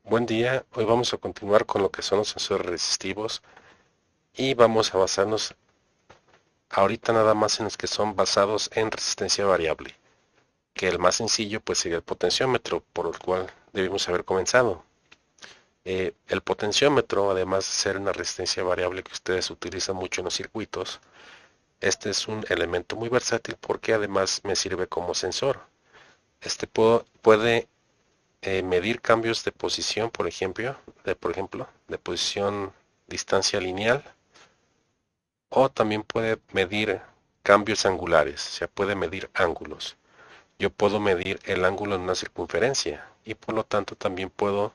Buen día, hoy vamos a continuar con lo que son los sensores resistivos y vamos a basarnos ahorita nada más en los que son basados en resistencia variable, que el más sencillo pues sería el potenciómetro, por el cual debimos haber comenzado. El potenciómetro, además de ser una resistencia variable que ustedes utilizan mucho en los circuitos, este es un elemento muy versátil porque además me sirve como sensor. Puede medir cambios de posición, por ejemplo, de posición distancia lineal, o también puede medir cambios angulares, o sea, puede medir ángulos. Yo puedo medir el ángulo en una circunferencia y por lo tanto también puedo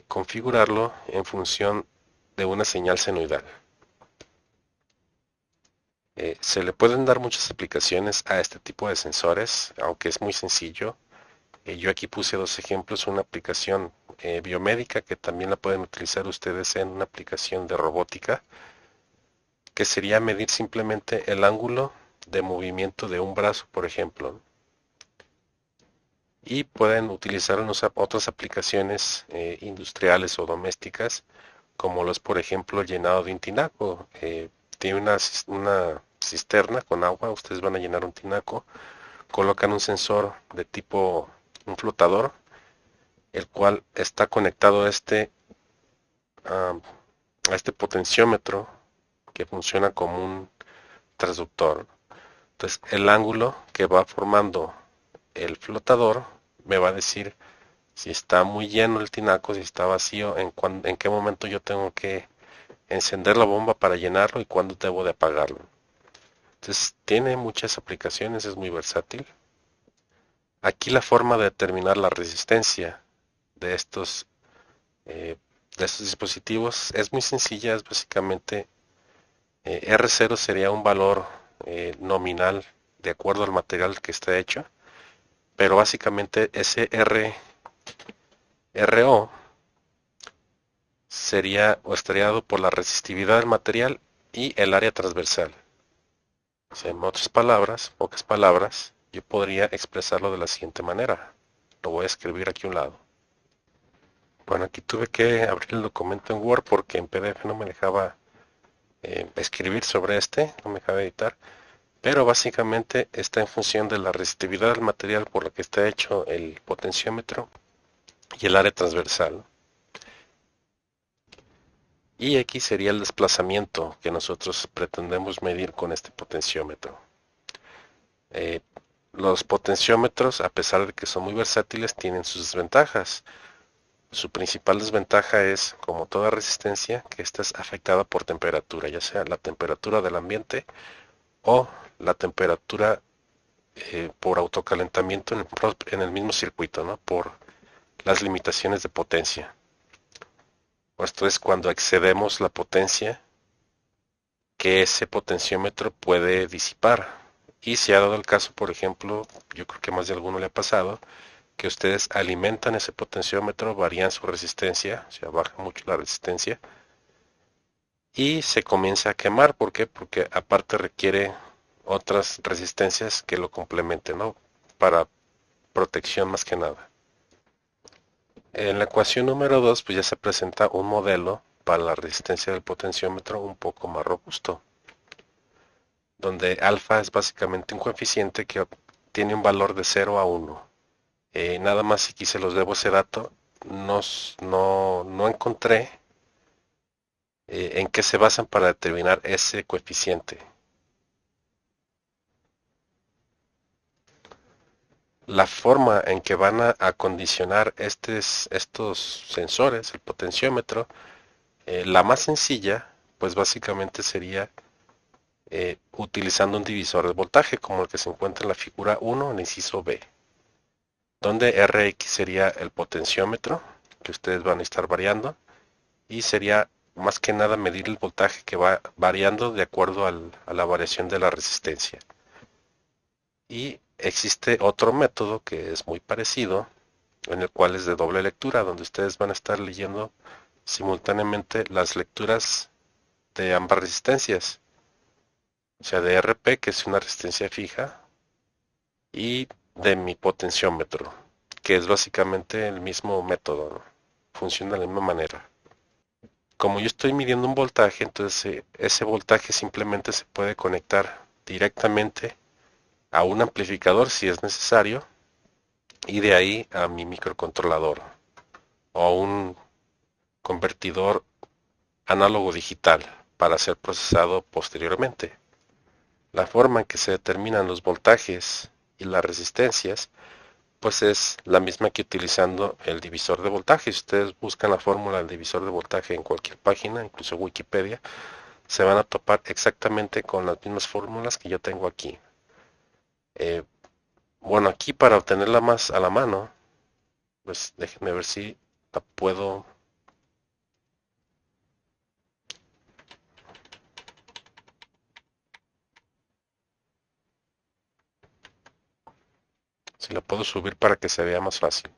configurarlo en función de una señal senoidal. Se le pueden dar muchas aplicaciones a este tipo de sensores, aunque es muy sencillo. Yo aquí puse dos ejemplos, una aplicación biomédica que también la pueden utilizar ustedes en una aplicación de robótica, que sería medir simplemente el ángulo de movimiento de un brazo, por ejemplo. Y pueden utilizar otras aplicaciones industriales o domésticas, como los, por ejemplo, el llenado de un tinaco. Tiene una cisterna con agua, ustedes van a llenar un tinaco, colocan un sensor de tipo un flotador, el cual está conectado a este potenciómetro que funciona como un transductor. Entonces, el ángulo que va formando el flotador me va a decir si está muy lleno el tinaco, si está vacío, en qué momento yo tengo que encender la bomba para llenarlo y cuándo debo de apagarlo. Entonces, tiene muchas aplicaciones, es muy versátil. Aquí la forma de determinar la resistencia de eh, de estos dispositivos es muy sencilla, es básicamente R0 sería un valor nominal de acuerdo al material que está hecho, pero básicamente ese RO sería o estaría dado por la resistividad del material y el área transversal. O sea, en otras palabras, pocas palabras, yo podría expresarlo de la siguiente manera. Lo voy a escribir aquí a un lado. Bueno, aquí tuve que abrir el documento en Word porque en PDF no me dejaba escribir sobre no me dejaba editar. Pero básicamente está en función de la resistividad del material por la que está hecho el potenciómetro y el área transversal. Y X sería el desplazamiento que nosotros pretendemos medir con este potenciómetro. Eh, los potenciómetros, a pesar de que son muy versátiles, tienen sus desventajas. Su principal desventaja es, como toda resistencia, que esta es afectada por temperatura, ya sea la temperatura del ambiente o la temperatura por autocalentamiento en el mismo circuito, ¿no? Por las limitaciones de potencia. Esto es cuando excedemos la potencia que ese potenciómetro puede disipar. Y si ha dado el caso, por ejemplo, yo creo que más de alguno le ha pasado, que ustedes alimentan ese potenciómetro, varían su resistencia, o sea, baja mucho la resistencia, y se comienza a quemar. ¿Por qué? Porque aparte requiere otras resistencias que lo complementen, ¿no? Para protección más que nada. En la ecuación número 2, pues ya se presenta un modelo para la resistencia del potenciómetro un poco más robusto, donde alfa es básicamente un coeficiente que tiene un valor de 0 a 1. Nada más si quise los debo ese dato, no encontré en qué se basan para determinar ese coeficiente. La forma en que van a acondicionar estos sensores, el potenciómetro, la más sencilla, pues básicamente sería utilizando un divisor de voltaje como el que se encuentra en la figura 1 en el inciso B, donde Rx sería el potenciómetro que ustedes van a estar variando y sería más que nada medir el voltaje que va variando de acuerdo a la variación de la resistencia. Y existe otro método que es muy parecido, en el cual es de doble lectura, donde ustedes van a estar leyendo simultáneamente las lecturas de ambas resistencias, o sea, de RP, que es una resistencia fija, y de mi potenciómetro, que es básicamente el mismo método, ¿no? funciona de la misma manera. Como yo estoy midiendo un voltaje, entonces ese voltaje simplemente se puede conectar directamente a un amplificador si es necesario y de ahí a mi microcontrolador o a un convertidor análogo digital para ser procesado posteriormente. La forma en que se determinan los voltajes y las resistencias pues es la misma que utilizando el divisor de voltaje. Si ustedes buscan la fórmula del divisor de voltaje en cualquier página, incluso Wikipedia, se van a topar exactamente con las mismas fórmulas que yo tengo aquí. Eh, bueno, aquí para obtenerla más a la mano, pues déjenme ver si la puedo. Si la puedo subir para que se vea más fácil.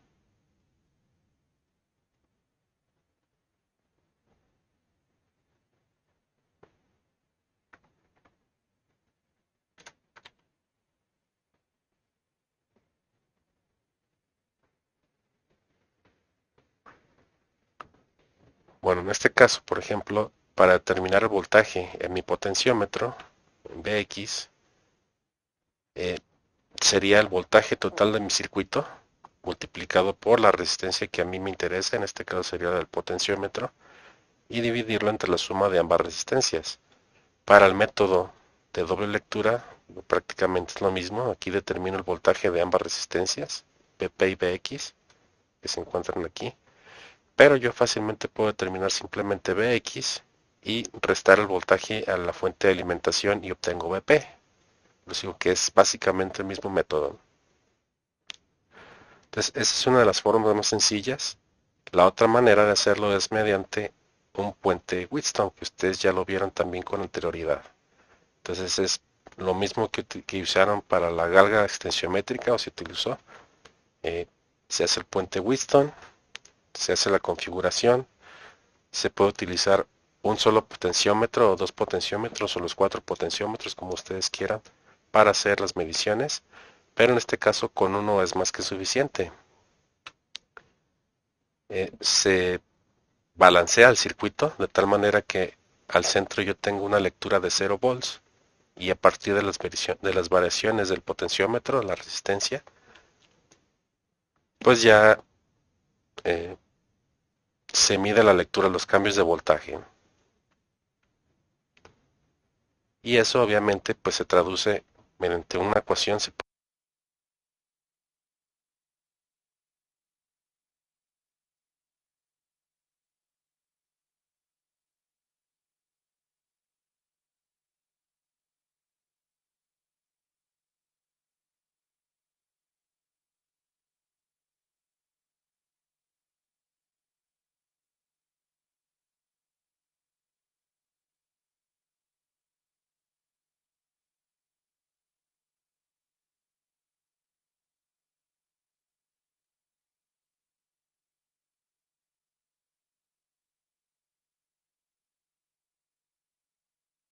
Bueno, en este caso, por ejemplo, para determinar el voltaje en mi potenciómetro, en Vx, eh, sería el voltaje total de mi circuito multiplicado por la resistencia que a mí me interesa, en este caso sería del potenciómetro, y dividirlo entre la suma de ambas resistencias. Para el método de doble lectura, prácticamente es lo mismo. Aquí determino el voltaje de ambas resistencias, Vp y Vx, que se encuentran aquí. Pero yo fácilmente puedo determinar simplemente Vx y restar el voltaje a la fuente de alimentación y obtengo Vp. Les digo que es básicamente el mismo método. Entonces, esa es una de las formas más sencillas. La otra manera de hacerlo es mediante un puente Wheatstone, que ustedes ya lo vieron también con anterioridad. Entonces es lo mismo que usaron para la galga extensiométrica o se utilizó. Eh, Se hace el puente Wheatstone, se hace la configuración, se puede utilizar un solo potenciómetro o dos potenciómetros o los cuatro potenciómetros como ustedes quieran para hacer las mediciones, pero en este caso con uno es más que suficiente. Se balancea el circuito de tal manera que al centro yo tengo una lectura de 0 volts y a partir de las variaciones del potenciómetro, la resistencia, pues ya eh, se mide la lectura, los cambios de voltaje. Y eso obviamente pues se traduce mediante una ecuación, se